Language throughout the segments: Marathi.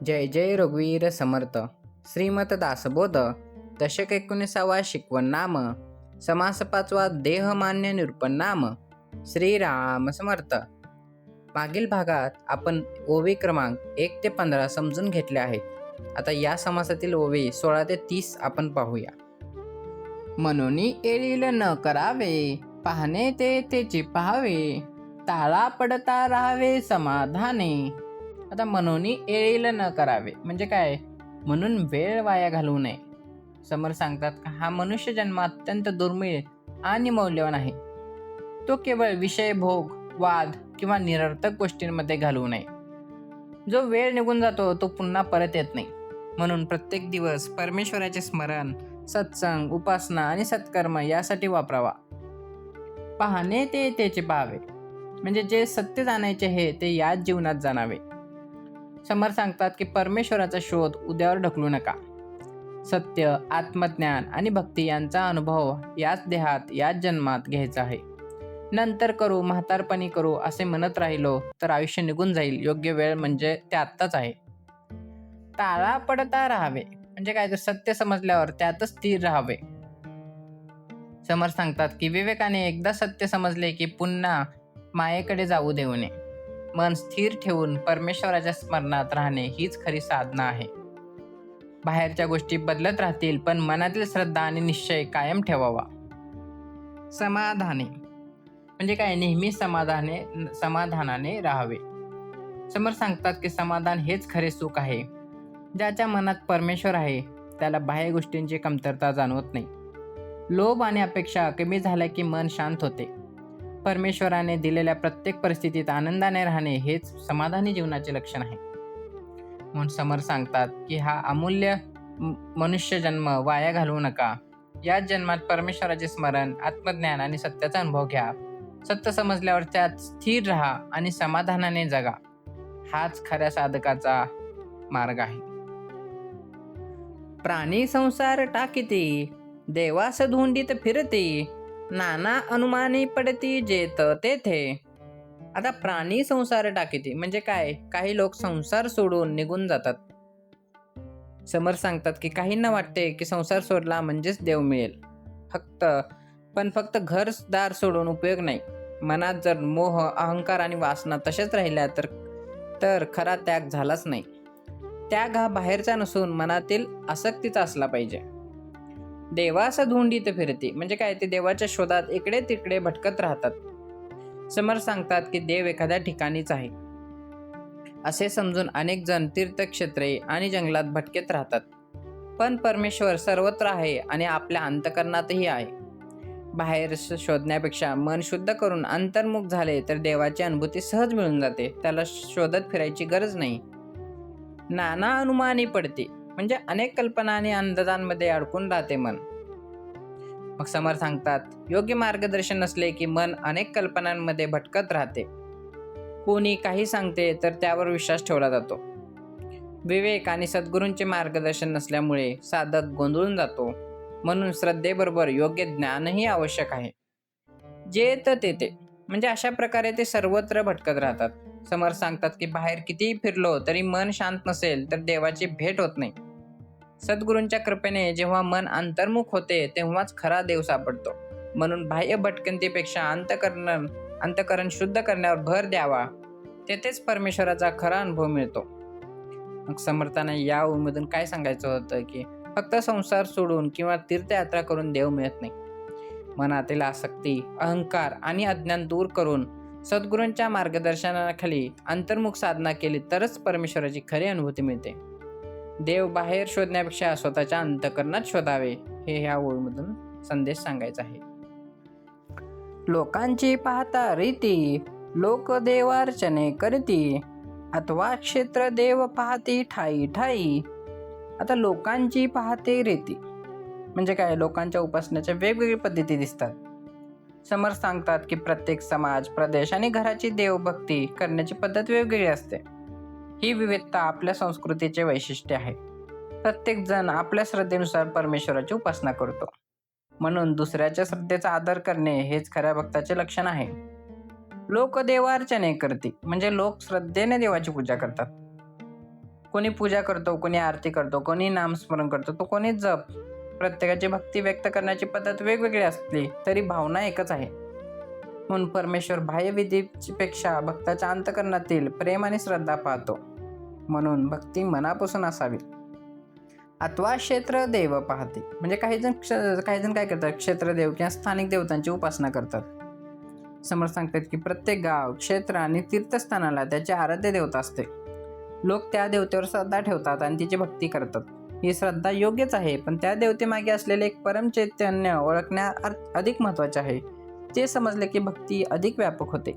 जय जय रघुवीर समर्थ. श्रीमत दासबोध. दशक 19 शिकवण नाम. समास 5 देहमान्य निरूपण नाम. श्रीराम समर्थ. मागील भागात आपण ओवी क्रमांक 1 ते 15 समजून घेतले आहेत. आता या समासातील ओवी 16 ते 30 आपण पाहूया. म्हणून येईल न करावे, पाहणे ते तेचे पाहावे, ताळा पडता राहावे समाधाने. आता म्हणून येईल न करावे म्हणजे काय? म्हणून वेळ वाया घालवू नये. समर सांगतात का हा मनुष्य जन्म अत्यंत दुर्मिळ आणि मौल्यवान आहे. तो केवळ विषय, भोग, वाद किंवा निरर्थक गोष्टींमध्ये घालवू नये. जो वेळ निघून जातो तो पुन्हा परत येत नाही. म्हणून प्रत्येक दिवस परमेश्वराचे स्मरण, सत्संग, उपासना आणि सत्कर्म यासाठी वापरावा. पाहणे ते तेचे पाहावे म्हणजे जे सत्य जाणायचे आहे ते याच जीवनात जाणावे. समर सांगतात की परमेश्वराचा शोध उद्यावर ढकलू नका. सत्य, आत्मज्ञान आणि भक्ती यांचा अनुभव याच देहात, याच जन्मात घ्यायचा आहे. नंतर करू, म्हातारपणी करू असे म्हणत राहिलो तर आयुष्य निघून जाईल. योग्य वेळ म्हणजे ते आत्ताच आहे. ताळा पडता राहावे म्हणजे काय? तर सत्य समजल्यावर त्यातच स्थिर राहावे. समर सांगतात की विवेकाने एकदा सत्य समजले की पुन्हा मायेकडे जाऊ देऊ नये. मन स्थिर ठेवून परमेश्वराच्या स्मरणात राहणे हीच खरी साधना आहे. बाहेरच्या गोष्टी बदलत राहतील पण मनातील श्रद्धा आणि निश्चय कायम ठेवावा. समाधाने म्हणजे काय? नेहमी समाधानाने राहावे. समर सांगतात की समाधान हेच खरे सुख आहे. ज्याच्या मनात परमेश्वर आहे त्याला बाह्य गोष्टींची कमतरता जाणवत नाही. लोभ आणि अपेक्षा कमी झाल्या की मन शांत होते. परमेश्वराने दिलेल्या प्रत्येक परिस्थितीत आनंदाने राहणे हेच समाधानी जीवनाचे लक्षण आहे. म्हणून समर सांगतात की हा अमूल्य मनुष्य जन्म वाया घालवू नका. याच जन्मात परमेश्वराचे स्मरण, आत्मज्ञान आणि सत्याचा अनुभव घ्या. सत्य समजल्यावर त्यात स्थिर राहा आणि समाधानाने जगा. हाच खऱ्या साधकाचा मार्ग आहे. प्राणी संसार टाकीती, देवास धुंडीत फिरती, नाना अनुमानी पडती जेत तेथे. आता प्राणी संसार टाकीती म्हणजे काय? काही लोक संसार सोडून निघून जातात. समर सांगतात की काहींना वाटते की संसार सोडला म्हणजेच देव मिळेल. फक्त घरदार सोडून उपयोग नाही. मनात जर मोह, अहंकार आणि वासना तशाच राहिल्या तर खरा त्याग झालाच नाही. त्याग हा बाहेरचा नसून मनातील आसक्तीचा असला पाहिजे. देवास धुंडीत फिरती म्हणजे काय? ते देवाच्या शोधात इकडे तिकडे भटकत राहतात. समर सांगतात की देव एखाद्या ठिकाणीच आहे असे समजून अनेक जण तीर्थक्षेत्रे आणि जंगलात भटकत राहतात. पण परमेश्वर सर्वत्र आहे आणि आपल्या अंतःकरणातही आहे. बाहेर शोधण्यापेक्षा मन शुद्ध करून अंतर्मुख झाले तर देवाची अनुभूती सहज मिळून जाते. त्याला शोधत फिरायची गरज नाही. नाना अनुमानी पडते म्हणजे अनेक कल्पना आणि अंदाजांमध्ये अडकून राहते मन. मग समर सांगतात योग्य मार्गदर्शन नसले की मन अनेक कल्पनांमध्ये भटकत राहते. कोणी काही सांगते तर त्यावर विश्वास ठेवला जातो. विवेक आणि सद्गुरूंचे मार्गदर्शन नसल्यामुळे साधक गोंधळून जातो. म्हणून श्रद्धेबरोबर योग्य ज्ञानही आवश्यक आहे. जेत तेथे म्हणजे अशा प्रकारे ते सर्वत्र भटकत राहतात. समर सांगतात की बाहेर कितीही फिरलो तरी मन शांत नसेल तर देवाची भेट होत नाही. सद्गुरूंच्या कृपेने जेव्हा मन अंतर्मुख होते तेव्हाच खरा देव सापडतो. म्हणून बाह्य भटकंतीपेक्षा अंतःकरण शुद्ध करण्यावर भर द्यावा. तेथेच परमेश्वराचा खरा अनुभव मिळतो. मग समर्थांना या ओळीमधून काय सांगायचं होतं की फक्त संसार सोडून किंवा तीर्थयात्रा करून देव मिळत नाही. मनातील आसक्ती, अहंकार आणि अज्ञान दूर करून सद्गुरूंच्या मार्गदर्शनाखाली अंतर्मुख साधना केली तरच परमेश्वराची खरी अनुभूती मिळते. देव बाहेर शोधण्यापेक्षा स्वतःच्या अंतःकरणात शोधावे हे ह्या ओळीमधून संदेश सांगायचा आहे. लोकांची पाहता रीती, लोक देवार्चने करती, अथवा क्षेत्र देव पाहती ठाई ठाई. आता लोकांची पाहते रीती म्हणजे काय? लोकांच्या उपासनेच्या वेगवेगळ्या पद्धती दिसतात. समर सांगतात की प्रत्येक समाज, प्रदेश आणि घराची देवभक्ती करण्याची पद्धत वेगवेगळी असते. ही विविधता आपल्या संस्कृतीचे वैशिष्ट्य आहे. प्रत्येक जण आपल्या श्रद्धेनुसार परमेश्वराची उपासना करतो. म्हणून दुसऱ्याच्या श्रद्धेचा आदर करणे हेच खऱ्या भक्ताचे लक्षण आहे. लोक देवार्चने करती म्हणजे लोक श्रद्धेने देवाची पूजा करतात. कोणी पूजा करतो, कोणी आरती करतो, कोणी नामस्मरण करतो, तो कोणी जप. प्रत्येकाची भक्ती व्यक्त करण्याची पद्धत वेगवेगळी असली तरी भावना एकच आहे. म्हणून परमेश्वर बाह्य विधीपेक्षा भक्ताच्या अंतःकरणातील प्रेम आणि श्रद्धा पाहतो. म्हणून भक्ती मनापासून असावी. अथवा क्षेत्रदेव पाहते, म्हणजे काही जण काय करतात, क्षेत्रदेव किंवा स्थानिक देवतांची उपासना करतात. समर्थ सांगतात की प्रत्येक गाव, क्षेत्र आणि तीर्थस्थानाला त्याचे आराध्य देवता असते. लोक त्या देवतेवर श्रद्धा ठेवतात आणि तिची भक्ती करतात. ही श्रद्धा योग्यच आहे, पण त्या देवतेमागे असलेले एक परम चैतन्य ओळखण्या अधिक महत्त्वाचे आहे. ते समजले की भक्ती अधिक व्यापक होते.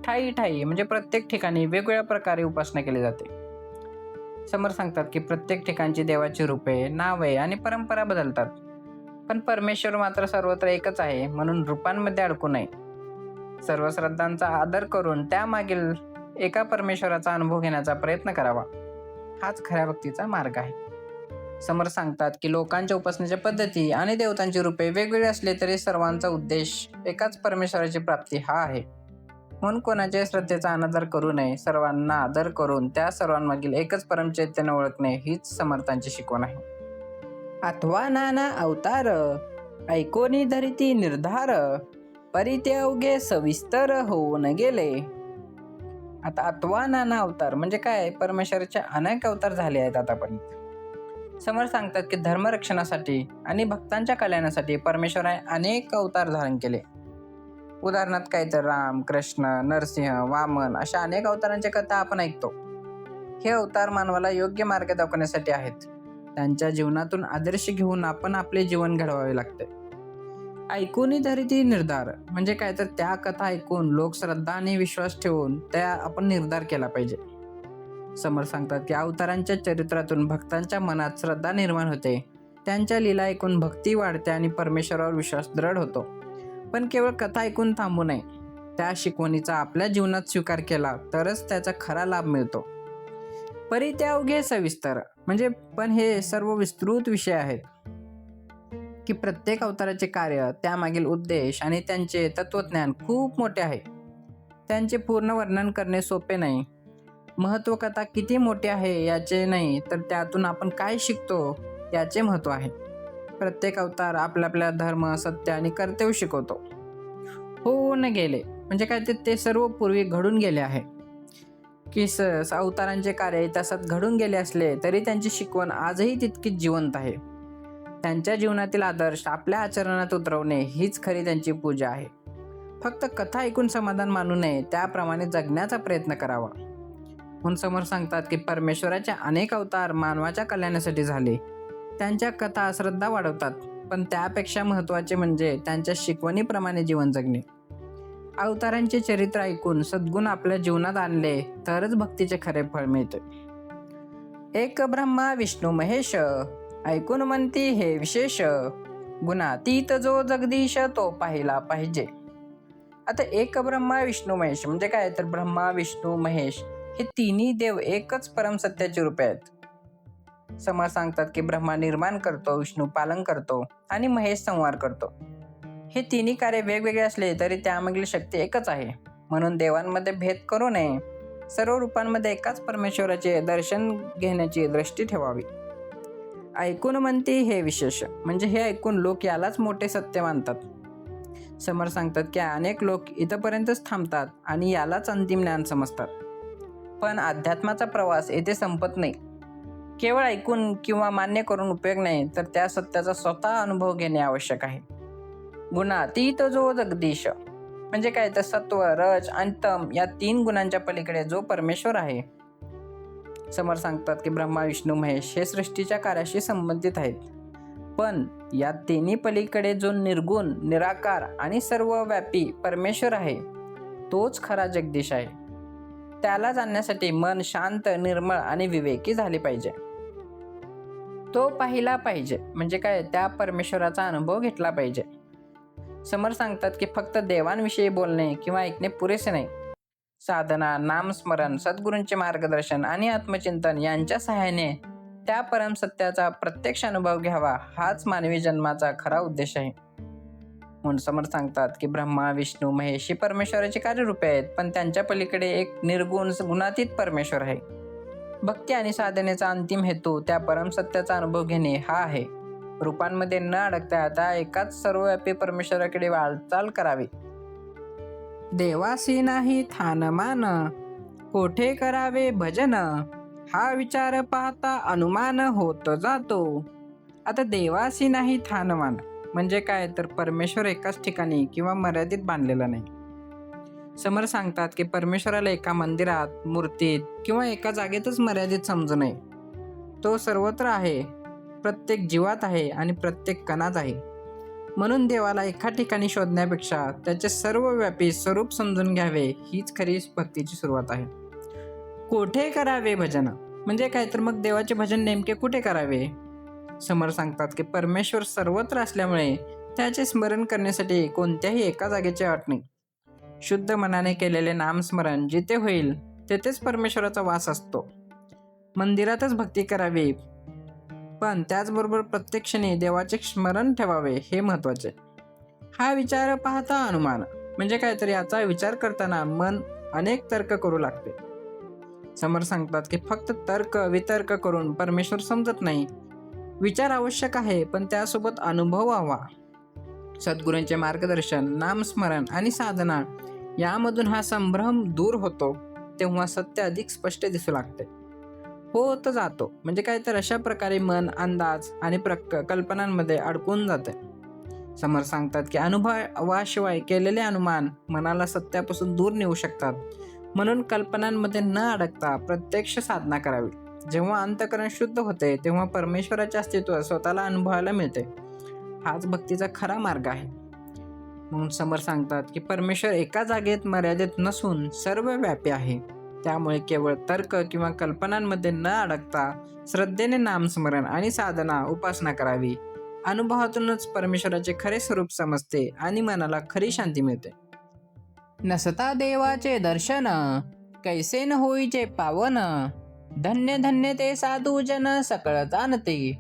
ठायी ठायी म्हणजे प्रत्येक ठिकाणी वेगवेगळ्या प्रकारे उपासना केली जाते. समर्थ सांगतात की प्रत्येक ठिकाणची देवाची रूपे, नावे आणि परंपरा बदलतात, पण परमेश्वर मात्र सर्वत्र एकच आहे. म्हणून रूपांमध्ये अडकू नये. सर्व श्रद्धांचा आदर करून त्यामागील एका परमेश्वराचा अनुभव घेण्याचा प्रयत्न करावा. हाच खऱ्या भक्तीचा मार्ग आहे. समर्थ सांगतात की लोकांच्या उपासनेच्या पद्धती आणि देवतांची रूपे वेगवेगळी असले तरी सर्वांचा उद्देश एकाच परमेश्वराची प्राप्ती हा आहे. म्हणून कोणाच्या श्रद्धेचा अनादर करू नये. सर्वांना आदर करून त्या सर्वांमागील एकच परमचैतन्य ओळखणे हीच समर्थांची शिकवण आहे. अथवा नाना अवतार ऐकोनी धरिती निर्धार, परिते अवघे सविस्तर होऊन गेले. आता अथवा नाना अवतार म्हणजे काय, परमेश्वराचे अनेक अवतार झाले आहेत आतापर्यंत. समर्थ सांगतात की धर्मरक्षणासाठी आणि भक्तांच्या कल्याणासाठी परमेश्वराने अनेक अवतार धारण केले. उदाहरणार्थ काय तर राम, कृष्ण, नरसिंह, वामन अशा अनेक अवतारांच्या कथा आपण ऐकतो. हे अवतार मानवाला योग्य मार्ग दाखवण्यासाठी आहेत. त्यांच्या जीवनातून आदर्श घेऊन आपण आपले जीवन घडवावे लागते. ऐकून धरिती निर्धार म्हणजे काय तर त्या कथा ऐकून लोक श्रद्धा आणि विश्वास ठेवून त्या आपण निर्धार केला पाहिजे. समर्थ सांगतात की अवतारांच्या चरित्रातून भक्तांच्या मनात श्रद्धा निर्माण होते. त्यांच्या लीला ऐकून भक्ती वाढते आणि परमेश्वरावर विश्वास दृढ होतो. पण केवळ कथा ऐकून थांबू नये. त्या शिकवणीचा आपल्या जीवनात स्वीकार केला तरच त्याचा खरा लाभ मिळतो. परी त्या अवघे सविस्तर म्हणजे पण हे सर्व विस्तृत विषय आहेत की प्रत्येक अवताराचे कार्य, त्यामागील उद्देश आणि त्यांचे तत्वज्ञान खूप मोठे आहे. त्यांचे पूर्ण वर्णन करणे सोपे नाही. महत्त्वकथा किती मोठी आहे याचे नाही, तर त्यातून आपण काय शिकतो याचे महत्त्व आहे. प्रत्येक अवतार आपल्या धर्म, सत्य आणि कर्तव्य शिकवतो. होऊन गेले म्हणजे काय ते सर्व पूर्वी घडून गेले आहे की अवतारांचे कार्य इतिहासात घडून गेले असले तरी त्यांची शिकवण आजही तितकीच जिवंत आहे. त्यांच्या जीवनातील आदर्श आपल्या आचरणात उतरवणे हीच खरी त्यांची पूजा आहे. फक्त कथा ऐकून समाधान मानू नये, त्याप्रमाणे जगण्याचा प्रयत्न करावा. म्हणून समर्थ सांगतात की परमेश्वराचे अनेक अवतार मानवाच्या कल्याणासाठी झाले. त्यांच्या कथा श्रद्धा वाढवतात, पण त्यापेक्षा महत्त्वाचे म्हणजे त्यांच्या शिकवणीप्रमाणे जीवन जगणे. अवतारांचे चरित्र ऐकून सद्गुण आपल्या जीवनात आणले तरच भक्तीचे खरे फळ मिळते. एक ब्रह्मा विष्णू महेश, ऐकून म्हणती हे विशेष, गुणातीत जो जगदीश तो पाहिला पाहिजे. आता एक ब्रह्मा विष्णू महेश म्हणजे काय तर ब्रह्मा, विष्णू, महेश हे तिन्ही देव एकच परम सत्याची रूपे आहेत. समर्थ सांगतात की ब्रह्मा निर्माण करतो, विष्णू पालन करतो आणि महेश संहार करतो. हे तिन्ही कार्य वेगवेगळे असले तरी त्यामागील शक्ती एकच आहे. म्हणून देवांमध्ये भेद करू नये. सर्व रूपांमध्ये एकाच परमेश्वराचे दर्शन घेण्याची दृष्टी ठेवावी. ऐकून म्हणते हे विशेष म्हणजे हे ऐकून लोक यालाच मोठे सत्य मानतात. समर्थ सांगतात की अनेक लोक इथपर्यंतच थांबतात आणि यालाच अंतिम ज्ञान समजतात. पण अध्यात्माचा प्रवास येथे संपत नाही. केवळ ऐकून किंवा मान्य करून उपयोग नाही, तर त्या सत्याचा स्वतः अनुभव घेणे आवश्यक आहे. गुणातीत जो जगदीश म्हणजे काय तर सत्व, रज आणि तम या तीन गुणांच्या पलीकडे जो परमेश्वर आहे. समर्थ सांगतात की ब्रह्मा, विष्णू, महेश हे सृष्टीच्या कार्याशी संबंधित आहेत, पण या तिन्ही पलीकडे जो निर्गुण, निराकार आणि सर्वव्यापी परमेश्वर आहे तोच खरा जगदीश आहे. त्याला जाणण्यासाठी मन शांत, निर्मळ आणि विवेकी झाले पाहिजे. तो पाहिला पाहिजे म्हणजे काय, त्या परमेश्वराचा अनुभव घेतला पाहिजे. समर्थ सांगतात की फक्त देवांविषयी बोलणे किंवा ऐकणे पुरेसे नाही. साधना, नामस्मरण, सद्गुरूंचे मार्गदर्शन आणि आत्मचिंतन यांच्या सहाय्याने त्या परम सत्याचा प्रत्यक्ष अनुभव घ्यावा हाच मानवी जन्माचा खरा उद्देश आहे. म्हणून समर्थ सांगतात की ब्रह्मा, विष्णू, महेश ही परमेश्वराची कार्यरूपे आहेत, पण त्यांच्या पलीकडे एक निर्गुण, गुणातीत परमेश्वर आहे. भक्ती आणि साधनेचा अंतिम हेतू त्या परमसत्याचा अनुभव घेणे हा आहे. रूपांमध्ये न अडकता त्या एकाच सर्वव्यापी परमेश्वराकडे वाटचाल करावी. देवासी नाही थानमान, कोठे करावे भजन, हा विचार पाहता अनुमान होत जातो. आता देवासी नाही थानमान म्हणजे काय, तर परमेश्वर एकाच ठिकाणी किंवा मर्यादित बांधलेला नाही. समर्थ सांगतात की परमेश्वराला एका मंदिरात, मूर्तीत किंवा एका जागेतच मर्यादित समजू नये. तो सर्वत्र आहे, प्रत्येक जीवात आहे आणि प्रत्येक कणात आहे. म्हणून देवाला एका ठिकाणी शोधण्यापेक्षा त्याचे सर्वव्यापी स्वरूप समजून घ्यावे हीच खरी भक्तीची सुरुवात आहे. कोठे करावे भजन म्हणजे काय, तर मग देवाचे भजन नेमके कुठे करावे? समर्थ सांगतात की परमेश्वर सर्वत्र असल्यामुळे त्याचे स्मरण करण्यासाठी कोणत्याही एका जागेची अट नाही. शुद्ध मनाने केलेले नामस्मरण जिथे होईल तेथेच परमेश्वराचा वास असतो. मंदिरातच भक्ती करावी, पण त्याचबरोबर प्रत्येक क्षणी देवाचे स्मरण ठेवावे हे महत्त्वाचे. हा विचार पाहता अनुमान म्हणजे काय, तर याचा विचार करताना मन अनेक तर्क करू लागते. समर्थ सांगतात की फक्त तर्क वितर्क करून परमेश्वर समजत नाही. विचार आवश्यक आहे, पण त्यासोबत अनुभव हवा. सद्गुरूंचे मार्गदर्शन, नामस्मरण आणि साधना यामधून हा संभ्रम दूर होतो. तेव्हा सत्य अधिक स्पष्ट दिसू लागते, होत जातो. म्हणजे काय, तर अशा प्रकारे मन अंदाज आणि कल्पनांमध्ये अडकून जाते. समर्थ सांगतात की अनुभवाशिवाय केलेले अनुमान मनाला सत्यापासून दूर नेऊ शकतात. म्हणून कल्पनांमध्ये न अडकता प्रत्यक्ष साधना करावी. जेव्हा अंतःकरण शुद्ध होते तेव्हा परमेश्वराचे अस्तित्व स्वतःला अनुभवायला मिळते. हाच भक्तीचा खरा मार्ग आहे. म्हणून समर्थ सांगतात की परमेश्वर एका जागेत मर्यादित नसून सर्वव्यापी आहे. त्यामुळे केवळ तर्क किंवा कल्पनांमध्ये न अडकता श्रद्धेने नामस्मरण आणि साधना उपासना करावी. अनुभवातूनच परमेश्वराचे खरे स्वरूप समजते आणि मनाला खरी शांती मिळते. नसता देवाचे दर्शन, कैसे न होईचे पावन, धन्य धन्य ते साधू जन सकळ जाणते.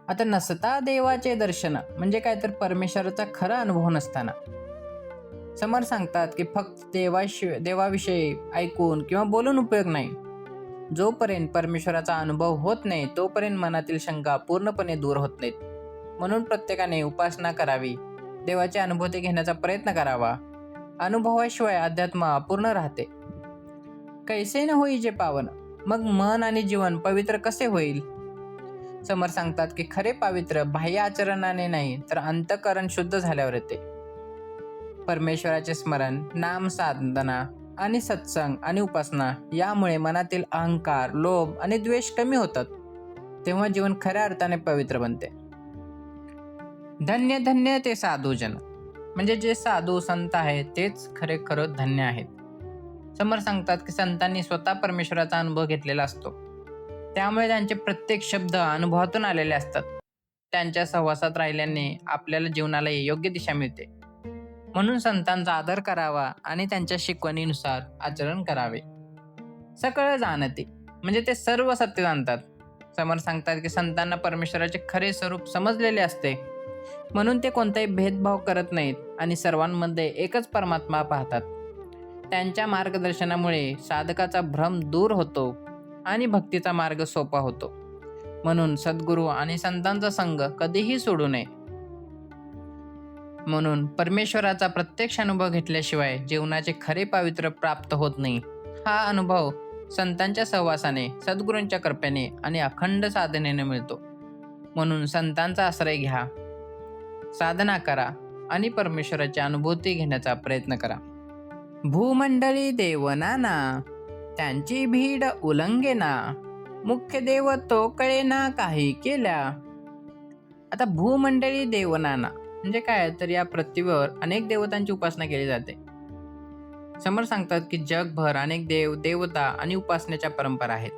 आता नसता देवाचे दर्शन म्हणजे काय, तर परमेश्वराचा खरा अनुभव नसताना. समर्थ सांगतात की फक्त देवाविषयी ऐकून किंवा बोलून उपयोग नाही. जोपर्यंत परमेश्वराचा अनुभव होत नाही तोपर्यंत मनातील शंका पूर्णपणे दूर होत नाहीत. म्हणून प्रत्येकाने उपासना करावी, देवाचे अनुभूती घेण्याचा प्रयत्न करावा. अनुभवाशिवाय अध्यात्म अपूर्ण राहते. कैसे न होईचे पावन मग मन आणि जीवन पवित्र कसे होईल? समर्थ सांगतात की खरे पावित्र्य बाह्य आचरणाने नाही तर अंतःकरण शुद्ध झाल्यावर येते. परमेश्वराचे स्मरण, नाम साधना आणि सत्संग आणि उपासना यामुळे मनातील अहंकार, लोभ आणि द्वेष कमी होतात. तेव्हा जीवन खऱ्या अर्थाने पवित्र बनते. धन्य धन्य ते साधूजन म्हणजे जे साधू संत आहेत तेच खरं धन्य आहेत. समर्थ सांगतात की संतांनी स्वतः परमेश्वराचा अनुभव घेतलेला असतो. त्यामुळे त्यांचे प्रत्येक शब्द अनुभवातून आलेले असतात. त्यांच्या सहवासात राहिल्याने आपल्याला जीवनाला योग्य दिशा मिळते. म्हणून संतांचा आदर करावा आणि त्यांच्या शिकवणीनुसार आचरण करावे. सकळ जाणते म्हणजे ते सर्व सत्य जाणतात. समर्थ सांगतात की संतांना परमेश्वराचे खरे स्वरूप समजलेले असते. म्हणून ते कोणताही भेदभाव करत नाहीत आणि सर्वांमध्ये एकच परमात्मा पाहतात. त्यांच्या मार्गदर्शनामुळे साधकाचा भ्रम दूर होतो आणि भक्तीचा मार्ग सोपा होतो. म्हणून सद्गुरू आणि संतांचा संग कधीही सोडू नये. म्हणून परमेश्वराचा प्रत्यक्ष अनुभव घेतल्याशिवाय जीवनाचे खरे पावित्र्य प्राप्त होत नाही. हा अनुभव संतांच्या सहवासाने, सद्गुरूंच्या कृपेने आणि अखंड साधनेने मिळतो. म्हणून संतांचा आश्रय घ्या, साधना करा आणि परमेश्वराची अनुभूती घेण्याचा प्रयत्न करा. भूमंडळी देवनाना, त्यांची भीड उल्लंघेना, मुख्य देव तो कळेना काही केल्या. आता भूमंडळी देवनाना म्हणजे काय, तर या पृथ्वीवर अनेक देवतांची उपासना केली जाते. समर्थ सांगतात की जगभर अनेक देव देवता आणि उपासनेच्या परंपरा आहेत.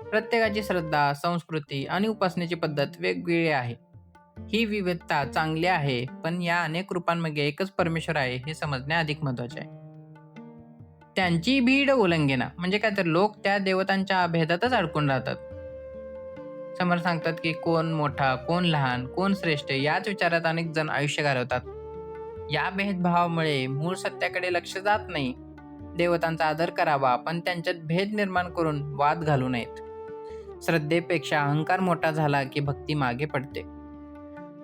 प्रत्येकाची श्रद्धा, संस्कृती आणि उपासनेची पद्धत वेगवेगळी आहे. ही विविधता चांगली आहे, पण या अनेक रूपांमध्ये एकच परमेश्वर आहे हे समजणे अधिक महत्त्वाचे आहे. त्यांची भीड उल्लंघेना म्हणजे काय, तर लोक त्या देवतांच्या भेदातच अडकून राहतात. समर्थ सांगतात की कोण मोठा, कोण लहान, कोण श्रेष्ठ याच विचारात अनेक जण आयुष्य घालवतात. या भेदभावामुळे मूळ सत्याकडे लक्ष जात नाही. देवतांचा आदर करावा, पण त्यांच्यात भेद निर्माण करून वाद घालू नयेत. श्रद्धेपेक्षा अहंकार मोठा झाला की भक्ती मागे पडते.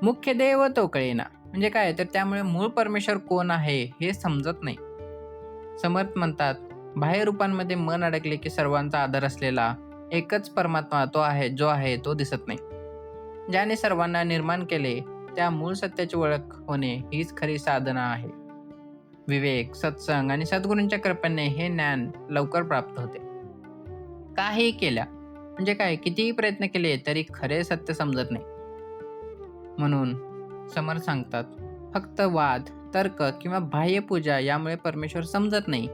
मुख्य देव तो कळेना, म्हणजे काय तर त्यामुळे मूळ परमेश्वर कोण आहे हे समजत नाही. समर्थ म्हणतात, बाह्य रूपांमध्ये मन अडकले की सर्वांचा आदर असलेला एकच परमात्मा जो आहे तो दिसत नाही. ज्याने सर्वांना निर्माण केले त्या मूळ सत्याची ओळख होणे हीच खरी साधना आहे. विवेक, सत्संग आणि सद्गुरूंच्या कृपेने हे ज्ञान लवकर प्राप्त होते. काहीही केल्या म्हणजे काय, कितीही प्रयत्न केले तरी खरे सत्य समजत नाही. म्हणून समर्थ सांगतात, फक्त वाद, तर्क किंवा बाह्य पूजा यामुळे परमेश्वर समजत नाही.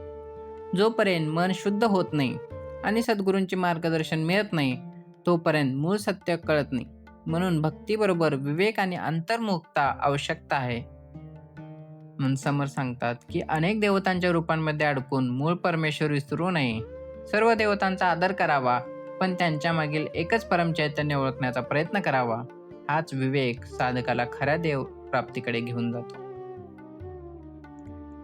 जोपर्यंत मन शुद्ध होत नाही आणि सद्गुरूंचे मार्गदर्शन मिळत नाही तोपर्यंत मूळ सत्य कळत नाही. म्हणून भक्तीबरोबर विवेक आणि अंतर्मुखता आवश्यकता आहे. म्हणून समर्थ सांगतात की अनेक देवतांच्या रूपांमध्ये अडकून मूळ परमेश्वर विसरू नये. सर्व देवतांचा आदर करावा, पण त्यांच्या मागील एकच परमचैतन्य ओळखण्याचा प्रयत्न करावा. हाच विवेक साधकाला खऱ्या देव प्राप्तीकडे घेऊन जातो.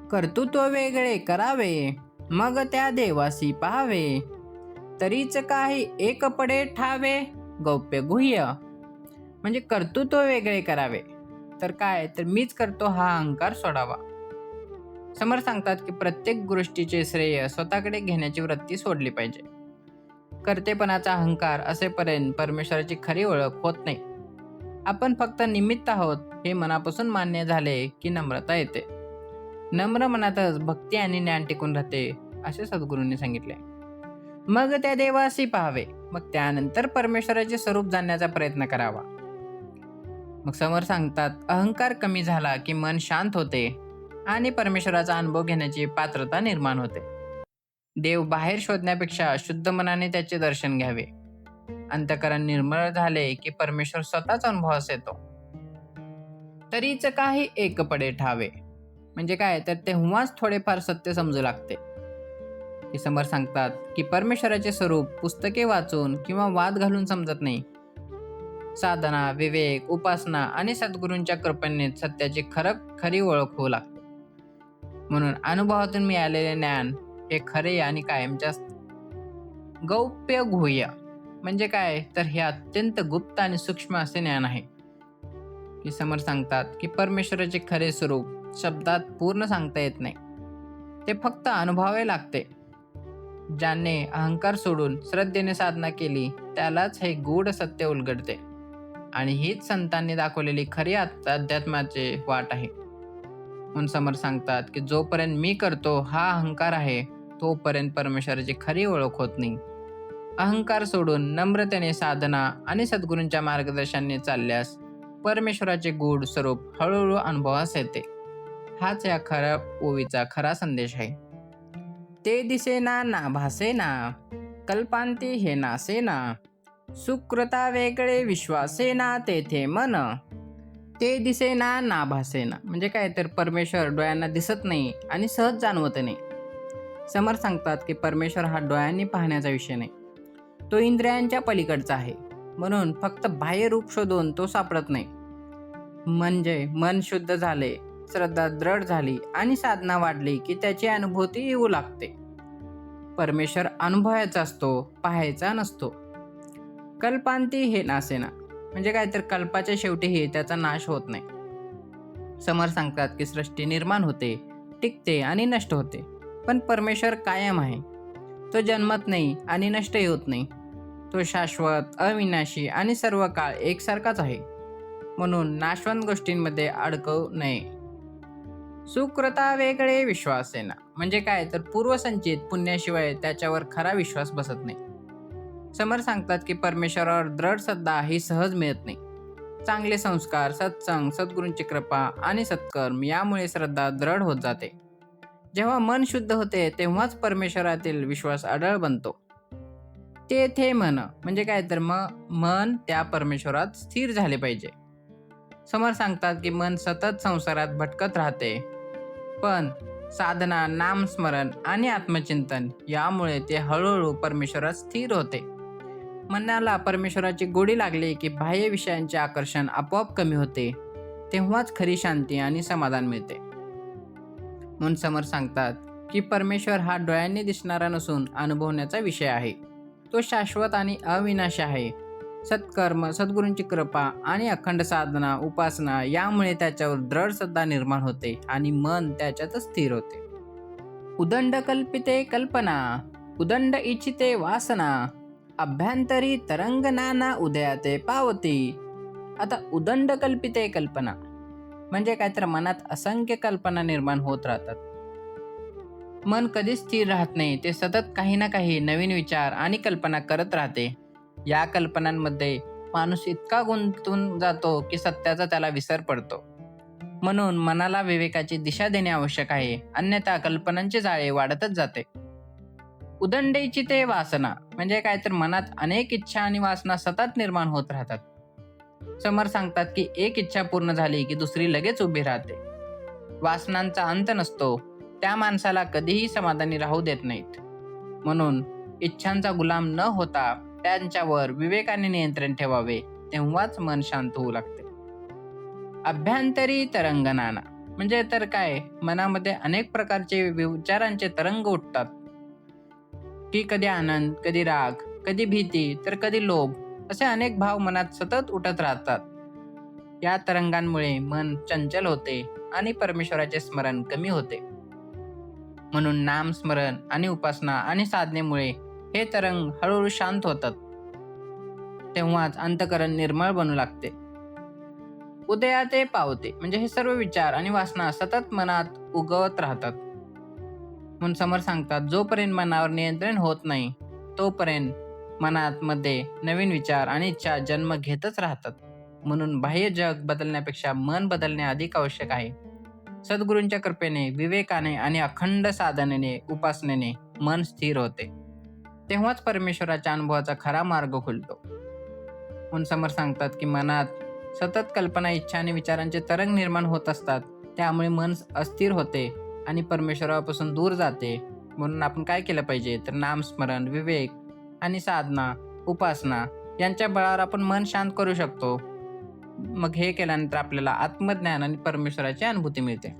कर्तृत्व वेगळे करावे, मग त्या देवासी पाहावे. तरीच काही एक पडे ठावे, गौप्य गुह्य. म्हणजे कर्तृत्व वेगळे करावे तर काय तर मीच करतो हा अहंकार सोडावा. समर्थ सांगतात की प्रत्येक गोष्टीचे श्रेय स्वतःकडे घेण्याची वृत्ती सोडली पाहिजे. कर्तेपणाचा अहंकार असेपर्यंत परमेश्वराची खरी ओळख होत नाही. आपण फक्त निमित्त आहोत हे मनापासून मान्य झाले की नम्रता येते. नम्र मनातच भक्ती आणि ज्ञान टिकून राहते असे सद्गुरूंनी सांगितले. मग त्या देवासी पाहावे, मग त्यानंतर परमेश्वराचे स्वरूप जाणण्याचा प्रयत्न करावा. मग समर्थ सांगतात, अहंकार कमी झाला की मन शांत होते आणि परमेश्वराचा अनुभव घेण्याची पात्रता निर्माण होते. देव बाहेर शोधण्यापेक्षा शुद्ध मनाने त्याचे दर्शन घ्यावे. अंतःकरण निर्मळ झाले की परमेश्वर स्वतःच अनुभवास येतो. तरीच काही एक पडे ठावे, म्हणजे काय तर तेव्हाच थोडेफार सत्य समजू लागते. हे समर्थ सांगतात की परमेश्वराचे स्वरूप पुस्तके वाचून किंवा वाद घालून समजत नाही. साधना, विवेक, उपासना आणि सद्गुरूंच्या कृपेने सत्याची खरी ओळख होऊ लागते. म्हणून अनुभवातून मिळालेले ज्ञान हे खरे आणि कायमचे असते. गौप्य गुह्य म्हणजे काय तर हे अत्यंत गुप्त आणि सूक्ष्म असे ज्ञान आहे. की समर्थ सांगतात की परमेश्वराचे खरे स्वरूप शब्दात पूर्ण सांगता येत नाही, ते फक्त अनुभवावे लागते. ज्याने अहंकार सोडून श्रद्धेने साधना केली त्यालाच हे गूढ सत्य उलगडते आणि हीच संतांनी दाखवलेली खरी अध्यात्माचे वाट आहे. म्हणून समर्थ सांगतात की जोपर्यंत मी करतो हा अहंकार आहे तोपर्यंत परमेश्वराची खरी ओळख होत नाही. अहंकार सोडून नम्रतेने साधना आणि सद्गुरूंच्या मार्गदर्शनाने चालल्यास परमेश्वराचे गूढ स्वरूप हळूहळू अनुभवास येते. हाच या खऱ्या ओवीचा खरा संदेश आहे. ते दिसेना ना भासेना, कल्पांती हे नासेना, सुकृता वेगळे विश्वासेना तेथे मन. ते दिसेना ना भासेना म्हणजे काय तर परमेश्वर डोळ्यांना दिसत नाही आणि सहज जाणवत नाही. समर्थ सांगतात की परमेश्वर हा डोळ्यांनी पाहण्याचा विषय नाही, तो इंद्रियांच्या पलीकडचा आहे. म्हणून फक्त बाह्य रूप शोधून तो सापडत नाही. म्हणजे मन शुद्ध झाले, श्रद्धा दृढ झाली आणि साधना वाढली की त्याची अनुभूती येऊ लागते. परमेश्वर अनुभवायचा असतो, पाहायचा नसतो. कल्पांती हे नासेना म्हणजे काय तर कल्पाच्या शेवटीही त्याचा नाश होत नाही. समर्थ सांगतात की सृष्टी निर्माण होते, टिकते आणि नष्ट होते, पण परमेश्वर कायम आहे. तो जन्मत नाही आणि नष्टही होत नाही. तो शाश्वत, अविनाशी आणि सर्व काळ एकसारखाच आहे. म्हणून नाशवंत गोष्टींमध्ये अडकवू नये. सुकृता वेगळे विश्वासेना म्हणजे काय तर पूर्वसंचित पुण्याशिवाय त्याच्यावर खरा विश्वास बसत नाही. समर्थ सांगतात की परमेश्वरावर दृढ श्रद्धा ही सहज मिळत नाही. चांगले संस्कार, सत्संग, सद्गुरूंची कृपा आणि सत्कर्म यामुळे श्रद्धा दृढ होत जाते. जेव्हा मन शुद्ध होते तेव्हाच परमेश्वरातील विश्वास अढळ बनतो. तेथे मन म्हणजे काय तर मन त्या परमेश्वरात स्थिर झाले पाहिजे. समर्थ सांगतात की मन सतत संसारात भटकत राहते, पण साधना, नामस्मरण आणि आत्मचिंतन यामुळे ते हळूहळू परमेश्वरात स्थिर होते. मनाला परमेश्वराची गोडी लागली की बाह्य विषयांचे आकर्षण आपोआप कमी होते. तेव्हाच खरी शांती आणि समाधान मिळते. म्हणून समर्थ सांगतात की परमेश्वर हा डोळ्यांनी दिसणारा नसून अनुभवण्याचा विषय आहे. तो शाश्वत आणि अविनाशी आहे. सत्कर्म, सद्गुरूंची कृपा आणि अखंड साधना, उपासना यामुळे त्याच्यावर दृढ श्रद्धा निर्माण होते आणि मन त्याच्यातच स्थिर होते. उदंड कल्पिते कल्पना, उदंड इच्छिते वासना, अभ्यंतरी तरंग नाना उदयाते पावती. आता उदंड कल्पिते कल्पना म्हणजे काय, तर मनात असंख्य कल्पना निर्माण होत राहतात. मन कधीच स्थिर राहत नाही. ते सतत काही ना काही नवीन विचार आणि कल्पना करत राहते. या कल्पनांमध्ये माणूस इतका गुंतून जातो की सत्याचा त्याला विसर पडतो. म्हणून मनाला विवेकाची दिशा देणे आवश्यक आहे, अन्यथा कल्पनांचे जाळे वाढतच जाते. उदंडेची ते वासना म्हणजे काय, तर मनात अनेक इच्छा आणि वासना सतत निर्माण होत राहतात. समर सांगतात की एक इच्छा पूर्ण झाली की दुसरी लगेच उभी राहते. वासनांचा अंत नसतो, त्या माणसाला कधीही समाधानी राहू देत नाहीत. म्हणून इच्छांचा गुलाम न होता त्यांच्यावर विवेकाने नियंत्रण ठेवावे, तेव्हाच मन शांत होऊ लागते. अभ्यंतरी तरंगणाना म्हणजे तर काय, मनामध्ये अनेक प्रकारचे विचारांचे तरंग उठतात, की कधी आनंद, कधी राग, कधी भीती, तर कधी लोभ, असे अनेक भाव मनात सतत उठत राहतात. या तरंगांमुळे मन चंचल होते आणि परमेश्वराचे स्मरण कमी होते. म्हणून नाम स्मरण आणि उपासना आणि साधनेमुळे हे तरंग हळूहळू शांत होतात. तेव्हाच अंतःकरण निर्मळ बनू लागते. उदयाते पावते म्हणजे हे सर्व विचार आणि वासना सतत मनात उगवत राहतात. म्हणून समर सांगतात, जोपर्यंत मनावर नियंत्रण होत नाही तोपर्यंत मनात मध्ये नवीन विचार आणि इच्छा जन्म घेतच राहतात. म्हणून बाह्य जग बदलण्यापेक्षा मन बदलणे अधिक आवश्यक आहे. सद्गुरूंच्या कृपेने, विवेकाने आणि अखंड साधनेने, उपासनेने मन स्थिर होते. तेव्हाच परमेश्वराच्या अनुभवाचा खरा मार्ग खुलतो. म्हणून समर सांगतात की मनात सतत कल्पना, इच्छा आणि विचारांचे तरंग निर्माण होत असतात. त्यामुळे मन अस्थिर होते आणि परमेश्वरापासून दूर जाते. म्हणून आपण काय केलं पाहिजे, तर नामस्मरण, विवेक आणि साधना, उपासना यांच्या बळावर आपण मन शांत करू शकतो. मग हे केल्यानंतर आपल्याला आत्मज्ञान आणि परमेश्वराची अनुभूती मिळते.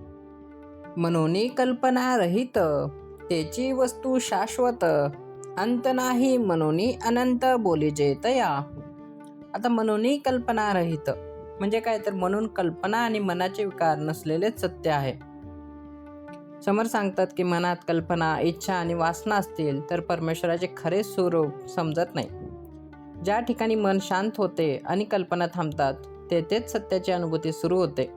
म्हणून कल्पना रहित त्याची वस्तू शाश्वत, अंत नाही म्हणून अनंत बोलीजे तया. आता म्हणून कल्पना रहित म्हणजे काय, तर म्हणून कल्पना आणि मनाचे विकार नसलेलेच सत्य आहे. समर सांगतात की मनात कल्पना, इच्छा आणि वासना असतील तर परमेश्वराचे खरे स्वरूप समजत नाही. ज्या ठिकाणी मन शांत होते आणि कल्पना थांबतात तेथेच सत्याची अनुभूती सुरू होते.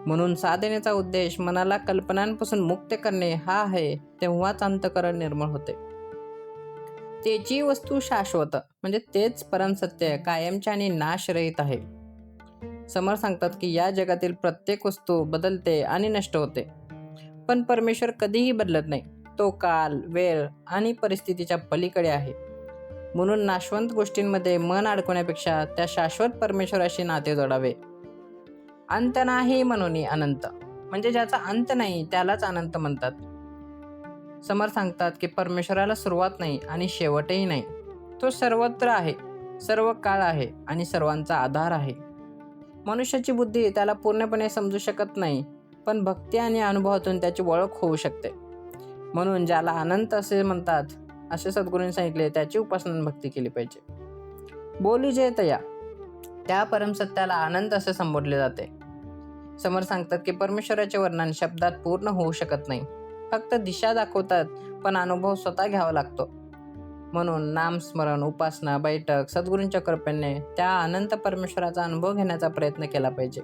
म्हणून साधनेचा उद्देश मनाला कल्पनांपासून मुक्त करणे हा आहे. तेव्हाच अंतःकरण निर्मळ होते. त्याची वस्तू शाश्वत म्हणजे तेच परमसत्य कायमचे आणि नाशरहित आहे. समर सांगतात की या जगातील प्रत्येक वस्तू बदलते आणि नष्ट होते, पण परमेश्वर कधीही बदलत नाही. तो काल, वेळ आणि परिस्थितीच्या पलीकडे आहे. म्हणून नाशवंत गोष्टींमध्ये मन अडकवण्यापेक्षा त्या शाश्वत परमेश्वराशी नाते जोडावे. अंत नाही म्हणून अनंत म्हणजे ज्याचा अंत नाही त्यालाच अनंत म्हणतात. समर सांगतात की परमेश्वराला सुरुवात नाही आणि शेवटही नाही. तो सर्वत्र आहे, सर्व काळ आहे आणि सर्वांचा आधार आहे. मनुष्याची बुद्धी त्याला पूर्णपणे समजू शकत नाही, पण भक्ती आणि अनुभवातून त्याची ओळख होऊ शकते. म्हणून ज्याला अनंत असे म्हणतात, असे सद्गुरूंनी सांगितले, त्याची उपासना भक्ती केली पाहिजे. बोली जे तया त्या परमसत्याला आनंद असे संबोधले जाते. समर सांगतात की परमेश्वराचे वर्णन शब्दात पूर्ण होऊ शकत नाही. फक्त दिशा दाखवतात, पण अनुभव स्वतः घ्यावा लागतो. म्हणून नामस्मरण, उपासना, बैठक, सद्गुरूंच्या कृपेने त्या अनंत परमेश्वराचा अनुभव घेण्याचा प्रयत्न केला पाहिजे.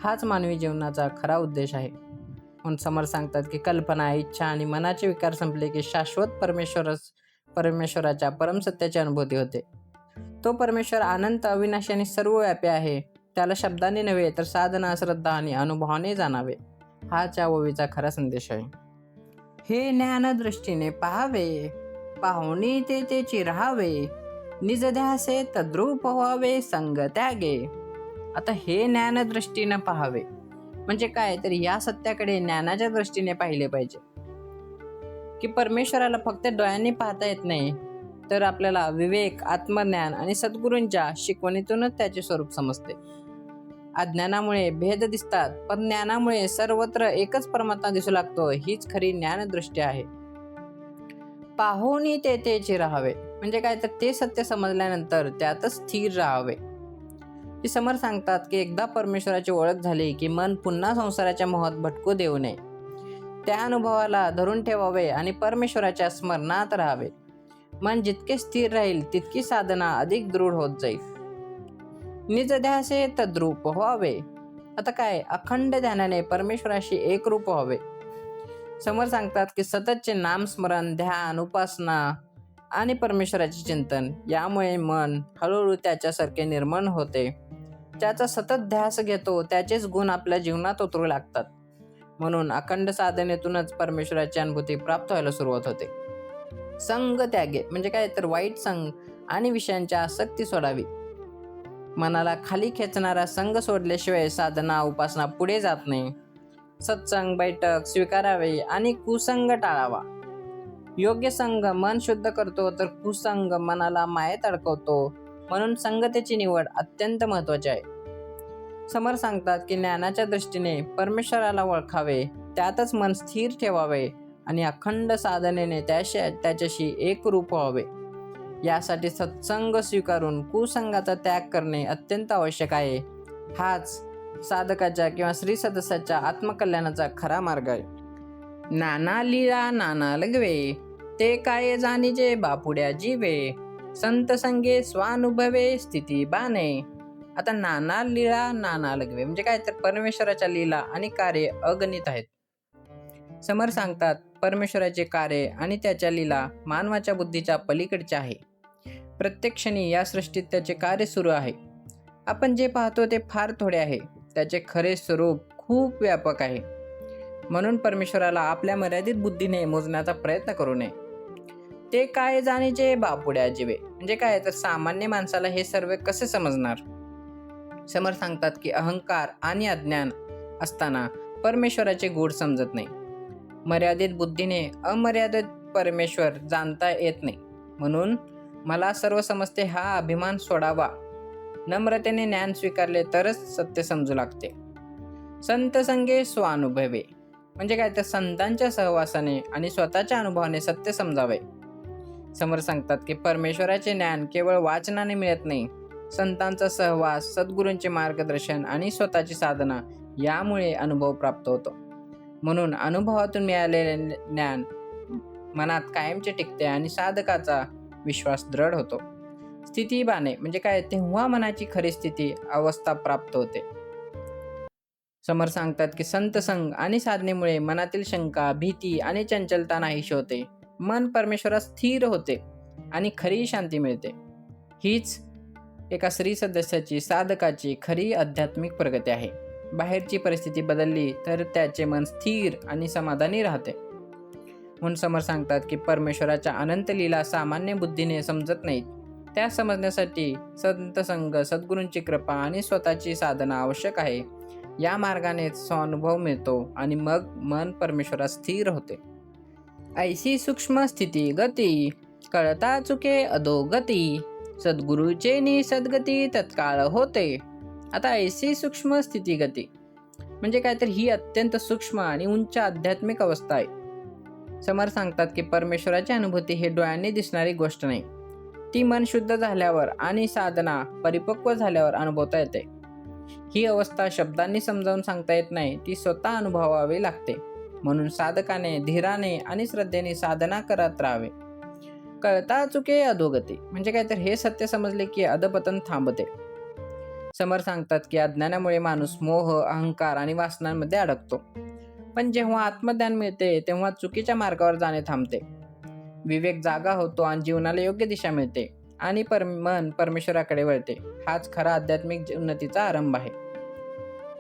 हाच मानवी जीवनाचा खरा उद्देश आहे. म्हणून समर सांगतात की कल्पना, इच्छा आणि मनाचे विकार संपले की शाश्वत परमेश्वराच्या परमसत्याची अनुभूती होते. तो परमेश्वर अनंत, अविनाशी आणि सर्वव्यापी आहे. त्याला शब्दाने नव्हे तर साधना, श्रद्धा आणि अनुभवाने जाणावे. हाच या ओवीचा खरा संदेश आहे. हे ज्ञानदृष्टीने पाहावे, पाहुणी ते त्याची राहावे, निज ध्यासे तद्रूप व्हावे, संग त्यागे. आता हे ज्ञानदृष्टीने पाहावे म्हणजे काय, तर या सत्याकडे ज्ञानाच्या दृष्टीने पाहिले पाहिजे. की परमेश्वराला फक्त डोळ्यांनी पाहता येत नाही, तर आपल्याला विवेक, आत्मज्ञान आणि सद्गुरूंच्या शिकवणीतूनच त्याचे स्वरूप समजते. अज्ञानामुळे भेद दिसतात, पण ज्ञानामुळे सर्वत्र एकच परमात्मा दिसू लागतो. हीच खरी ज्ञानदृष्टी आहे. पाहुनी तेथेच राहावे, म्हणजे काय तर ते सत्य समजल्यानंतर त्यातच स्थिर राहावे. ते समर्थ सांगतात की एकदा परमेश्वराची ओळख झाली की मन पुन्हा संसाराच्या मोहात भटकू देऊ नये. त्या अनुभवाला धरून ठेवावे आणि परमेश्वराच्या स्मरणात राहावे. मन जितके स्थिर राहील तितकी साधना अधिक दृढ होत जाईल. निज ध्यासे तद्रूप व्हावे. आता काय, अखंड ध्यानाने परमेश्वराशी एकरूप व्हावे. समर्थ सांगतात की सततचे नामस्मरण, ध्यान, उपासना आणि परमेश्वराचे चिंतन यामुळे मन हळूहळू त्याच्यासारखे निर्मळ होते. ज्याचा सतत ध्यास घेतो त्याचेच गुण आपल्या जीवनात उतरू लागतात. म्हणून अखंड साधनेतूनच परमेश्वराची अनुभूती प्राप्त व्हायला सुरुवात होते. संग त्यागे, म्हणजे काय तर वाईट संग आणि विषयांची आसक्ती सोडावी. मनाला खाली खेचणारा संग सोडल्याशिवाय साधना उपासना पुढे जात नाही. सत्संग बैठक स्वीकारावे आणि कुसंग टाळावा. योग्य संघ मन शुद्ध करतो, तर कुसंग मनाला मायेत अडकवतो. म्हणून संगतेची निवड अत्यंत महत्त्वाची आहे. समर्थ सांगतात की ज्ञानाच्या दृष्टीने परमेश्वराला ओळखावे, त्यातच मन स्थिर ठेवावे आणि अखंड साधनेने त्याच्याशी एकरूप व्हावे. यासाठी सत्संग स्वीकारून कुसंगाचा त्याग करणे अत्यंत आवश्यक आहे. हाच साधकाच्या किंवा श्री सदस्याच्या आत्मकल्याणाचा खरा मार्ग आहे. नाना लीला नाना लगवे, ते काय जाणीजे बापुड्या जीवे, संत संगे स्वानुभवे स्थिती बाणे. आता नाना लीला नाना लगवे, म्हणजे काय तर परमेश्वराच्या लीला आणि कार्य अगणित आहेत. समर्थ सांगतात परमेश्वराचे कार्य आणि त्याच्या लीला मानवाच्या बुद्धीच्या पलीकडचे आहे. प्रत्येक क्षणी या सृष्टीत त्याचे कार्य सुरू आहे. आपण जे पाहतो ते फार थोडे आहे, त्याचे खरे स्वरूप खूप व्यापक आहे. म्हणून परमेश्वराला आपल्या मर्यादित बुद्धीने मोजण्याचा प्रयत्न करू नये. ते काय जाणीचे बापुड्या जीवे, म्हणजे काय तर सामान्य माणसाला हे सर्व कसे समजणार. समर्थ सांगतात की अहंकार आणि अज्ञान असताना परमेश्वराचे गूढ समजत नाही. मर्यादित बुद्धीने अमर्यादित परमेश्वर जाणता येत नाही. म्हणून मला सर्व समजते हा अभिमान सोडावा. नम्रतेने ज्ञान स्वीकारले तरच सत्य समजू लागते. संत संगे स्वानुभवे, म्हणजे काय तर संतांच्या सहवासाने आणि स्वतःच्या अनुभवाने सत्य समजावे. समर्थ सांगतात की परमेश्वराचे ज्ञान केवळ वाचनाने मिळत नाही. संतांचा सहवास, सद्गुरूंचे मार्गदर्शन आणि स्वतःची साधना यामुळे अनुभव प्राप्त होतो. म्हणून अनुभवातून मिळालेले ज्ञान मनात कायमचे टिकते आणि साधकाचा विश्वास दृढ होतो. स्थिती बाणे, म्हणजे काय, तेव्हा मनाची खरी स्थिती अवस्था प्राप्त होते. समर्थ सांगतात की संत संग आणि साधनेमुळे मनातील शंका, भीती आणि चंचलता नाहीशी होते. मन परमेश्वरात स्थिर होते आणि खरी शांती मिळते. हीच एका स्त्री सदस्याची, साधकाची खरी आध्यात्मिक प्रगती आहे. बाहेरची परिस्थिती बदलली तर त्याचे मन स्थिर आणि समाधानी राहते. म्हणून समर्थ सांगतात की परमेश्वराच्या अनंत लीला सामान्य बुद्धीने समजत नाहीत. त्या समजण्यासाठी संत संग, सद्गुरूंची कृपा आणि स्वतःची साधना आवश्यक आहे. या मार्गाने स्वानुभव मिळतो आणि मग मन परमेश्वरात स्थिर होते. ऐसी सूक्ष्म स्थिती गती, कळता चुके अधोगती, सद्गुरूचे नि सद्गती तत्काळ होते. आता ऐसी सूक्ष्म स्थिती गती, म्हणजे काय तर ही अत्यंत सूक्ष्म आणि उंच आध्यात्मिक अवस्था आहे. समर्थ सांगतात की परमेश्वराची अनुभूती हे डोळ्यांनी दिसणारी गोष्ट नाही. ती मन शुद्ध झाल्यावर आणि साधना परिपक्व झाल्यावर अनुभवता येते. ही अवस्था शब्दांनी समजावून सांगता येत नाही, ती स्वतः अनुभवावी लागते. म्हणून साधकाने धीराने आणि श्रद्धेने साधना करत राहावे. कळता चुके अधोगती, म्हणजे काय तर हे सत्य समजले की अधपतन थांबते. समर्थ सांगतात की अज्ञानामुळे माणूस मोह, अहंकार आणि वासनांमध्ये अडकतो. पण जेव्हा आत्मज्ञान मिळते तेव्हा चुकीच्या मार्गावर जाणे थांबते. विवेक जागा होतो आणि जीवनाला योग्य दिशा मिळते आणि मन परमेश्वराकडे वळते. हाच खरा आध्यात्मिक उन्नतीचा आरंभ आहे.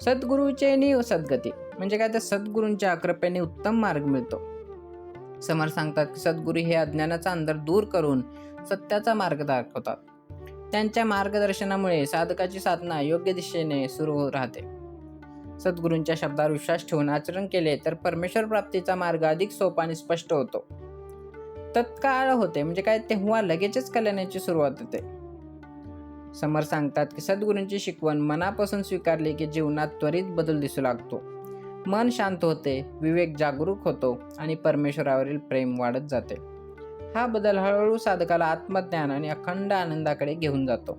सद्गुरूचे नि सद्गती, म्हणजे काय तर सद्गुरूंच्या कृपेने उत्तम मार्ग मिळतो. समर्थ सांगतात की सद्गुरू हे अज्ञानाचा अंधार दूर करून सत्याचा मार्ग दाखवतात. त्यांच्या मार्गदर्शनामुळे साधकाची साधना योग्य दिशेने सुरू राहते. सद्गुरूंच्या शब्दावर विश्वास ठेवून आचरण केले तर परमेश्वर प्राप्तीचा मार्ग अधिक सोपा आणि स्पष्ट होतो. तत्काळ होते, म्हणजे काय तेव्हा लगेचच कल्याणाची सुरुवात होते. समर्थ सांगतात की सद्गुरूंची शिकवण मनापासून स्वीकारली की जीवनात त्वरित बदल दिसू लागतो. मन शांत होते, विवेक जागरूक होतो आणि परमेश्वरावरील प्रेम वाढत जाते. हा बदल हळूहळू साधकाला आत्मज्ञान आणि अखंड आनंदाकडे घेऊन जातो.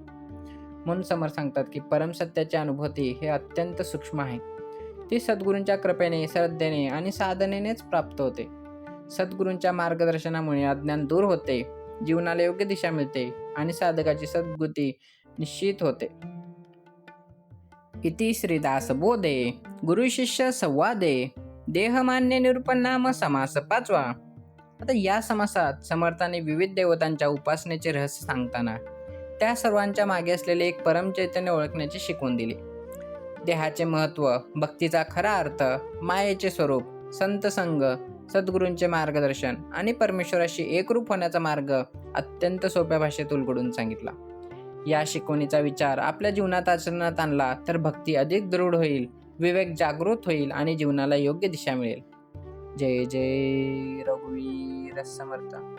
म्हणून समर्थ सांगतात की परमसत्याची अनुभूती हे अत्यंत सूक्ष्म आहे. ती सद्गुरूंच्या कृपेने, श्रद्धेने आणि साधनेनेच प्राप्त होते. सद्गुरूंच्या मार्गदर्शनामुळे अज्ञान दूर होते, जीवनाला योग्य दिशा मिळते आणि साधकाची सद्गती निश्चित होते. इति श्रीदासबोधे गुरुशिष्य संवादे देहमान्य निरूपणनाम समास 5वा. आता या समासात समर्थाने विविध देवतांच्या उपासनेचे रहस्य सांगताना त्या सर्वांच्या मागे असलेले एक परम चैतन्य ओळखण्याची शिकवण दिली. देहाचे महत्त्व, भक्तीचा खरा अर्थ, मायेचे स्वरूप, संत संग, सद्गुरूंचे मार्गदर्शन आणि परमेश्वराशी एकरूप होण्याचा मार्ग अत्यंत सोप्या भाषेत उलगडून सांगितला. या शिकवणीचा विचार आपल्या जीवनात आचरणात आणला तर भक्ती अधिक दृढ होईल, विवेक जागृत होईल आणि जीवनाला योग्य दिशा मिळेल. जय जय रघुवीर समर्थ.